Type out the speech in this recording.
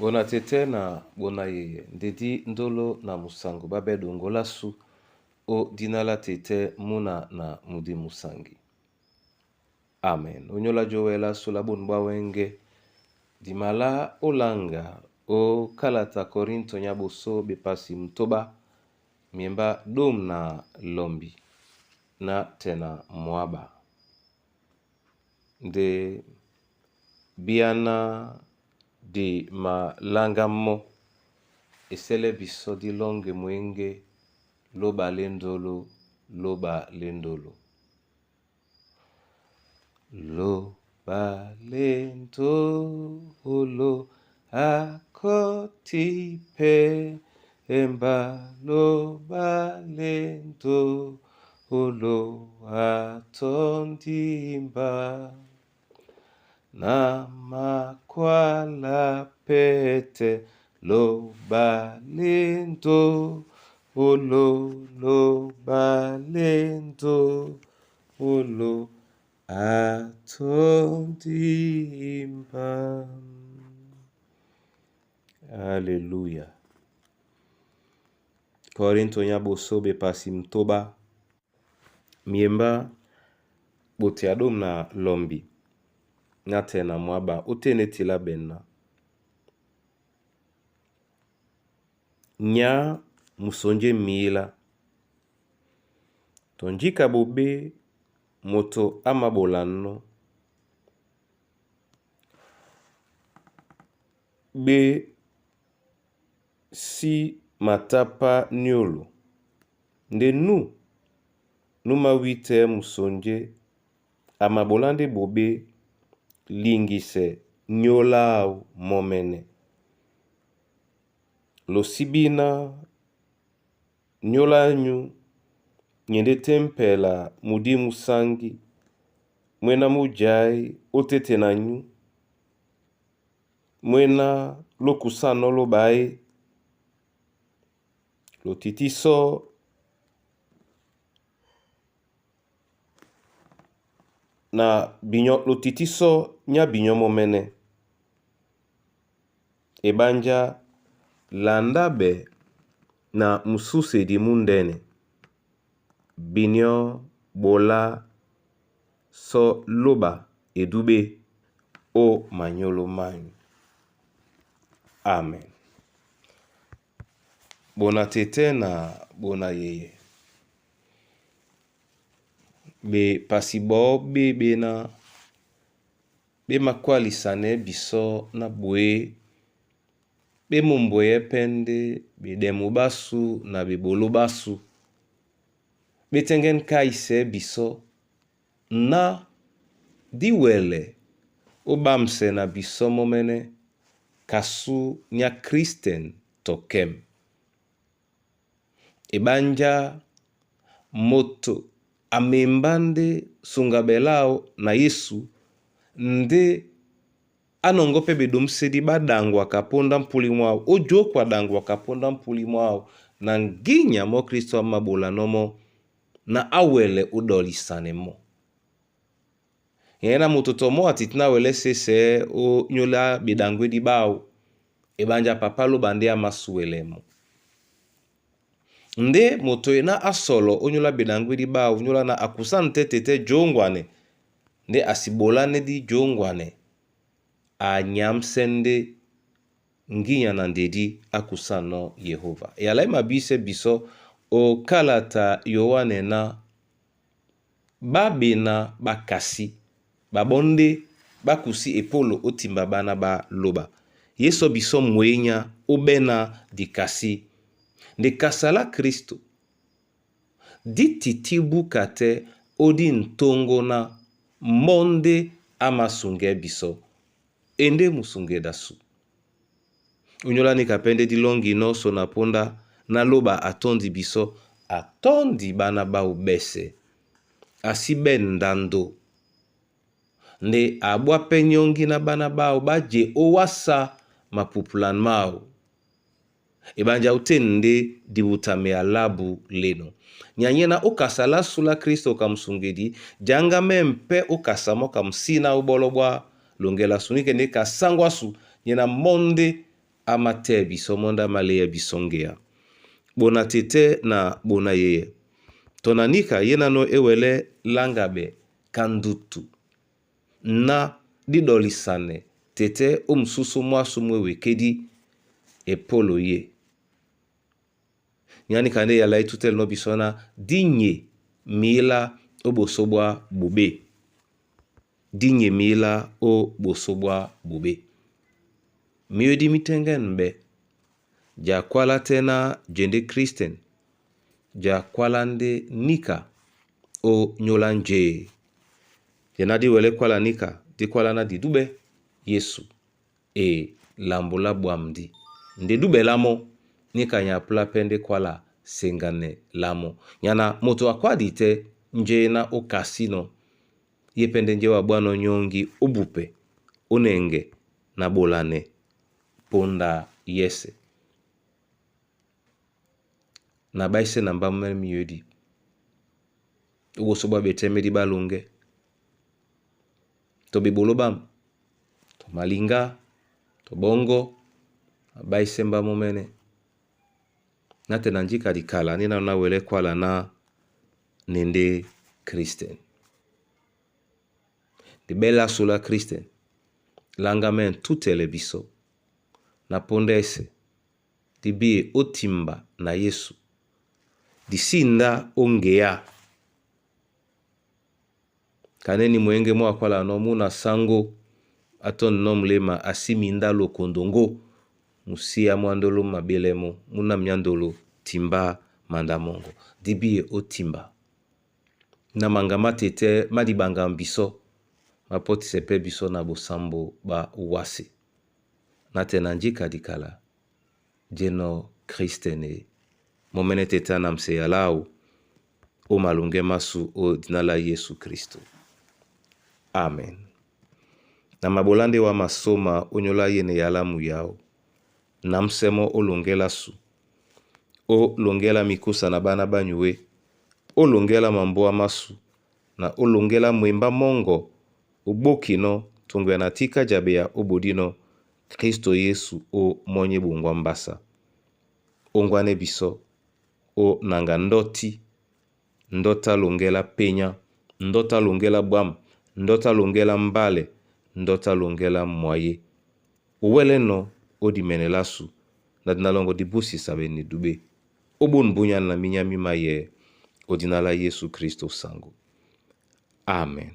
Bona tete na bona yeye ndedi ndolo na musango babedo ngola su o dinala tete muna na mudi musangi. Amen. Onyola joela sula bonba wenge dimala olanga o kalata Korinto nyaboso bepasi mtoba miemba dom na lombi na tena mwaba. De biana di malanga mo esele biso di longe mwenge loba lendolo loba lendolo loba lendolo akotipe emba loba lendolo atondimba na makwala pete loba lendo loba lendo atondimba. Haleluya. Korinto nyaboso bepasi mtoba miemba bote adom na lombi na tena mwaba utene tila benna nya musonje mila tonjika bobe moto amabolano be si matapa nyolo nde numa wite musonje amabolande bobe lingise nyola momene lo sibina nyola nyu nyende tempela mudi musangi mwena mujai otete na nyu mwena lokusano lo bae lo titiso na binyo lo titiso nya binyo momene ebanja landabe na mususe di mundene binyo bola so loba edube o manyolo manyu. Amen. Bona tete na bona yeye be pasibo be na be makwali sane biso na bwe be mumboye pende be demu basu na be bolo basu be tengen kaise biso na diwele obamse na biso momene kasu nya Kristen tokem ebanja moto amembande sungabelao na Yesu nde anongope bedomsedi badangwa kaponda mpuli mwao ojo kwa dangwa kaponda mpuli mwao na nginya mo Kristo amabola nomo na awele udolisane mo yena mutoto mo atitina wele sese o nyola bidangwe di bao ebanja papalo bande amasuele mo nde moto ena asolo onyola bidangwe di bao nyola na akusante tete jongwane nde asibolane di jongwane anyamsende nginya na ndedi akusano Yehova yala mabise biso o kalata Yohane na babena bakasi babonde bakusi epolo otimba bana ba loba yeso biso mwenya obena dikasi nde kasala Kristo dititibu kate odi ntongo na monde amasunge biso ende musunge dasu unyola ni kapende di longi no so na ponda na loba atondi biso atondi bana ba ubese asibe ndando nde abwa penyongi na bana bao baje owasa mapupulan mao ebanja utende dibutame alabu leno nyanyena okasala sula Kristo kamsungedi janga mempe okasamo kamsina ubolobwa longela sunike ne kasangwasu nyena monde amate biso monda maleya bisongea. Bona tete na bona yeye. Tonanika yenano ewele langabe kandutu. Na didolisane tete umsusu mwasu mwewe kedi epolo ye. Nyani kane ya lai tutel no bisona dinye mila o bosobwa bube. Dinye mila o bosobwa bube. Miyo di mitengen mbe. Ja kwala tena jende Kristen. Ja kwalande nika o nyolanje. Jenadi wele kwala nika. Di kwala na di dube Yesu. E lambola buamdi. Nde dube lamo. Nika nyapula pende kwala sengane lamo. Nyana moto akwadite nje na o kasino. Ye pende nje wa bwano nyongi obupe. Unenge na bolane. Ponda yese. Na baise na mbamwe miyodi. Ugo soba beteme di balunge. To bibolobam. To malinga. To bongo. Baise mbamo mene. Nate nanjika di kala. Nina na wele kwala na nende Kristen. Di bela sula Kristen. Langamen tutele biso. Na pondese. Di biye otimba na Yesu. Di sinda ongea. Kaneni mwenge mwa kwala no muna sango. Aton nomlema asiminda lo kondongo. Musia mwandolo mabelemo. Muna mnyandolo timba mandamongo. Di biye otimba. Na mangama tete madibanga mbiso. Mapoti sepe biso na bosambo ba uwasi. Nate nanjika dikala. Jeno Kristene. Momene teta namse yalau. O malunge masu o dinala Yesu Kristo. Amen. Na mabolande wa masoma onyola yene yalamu yao. Namsemo o longela su. O longela mikusa na bana banyue. O longela mamboa masu. Na o longela mwemba mongo. Ubokino tungwe na tika jabea obodino. Kristo Yesu o monye bungwa mbasa. Ongwane biso. O nanga ndoti. Ndota longela penya. Ndota longela bwam. Ndota longela mbale. Ndota longela mwaye. Uwele no o di menelasu. Na dinalongo di busi sabe ni dube. Obon bunya na minya mimaye. O dinala Yesu Kristo sangu. Amen.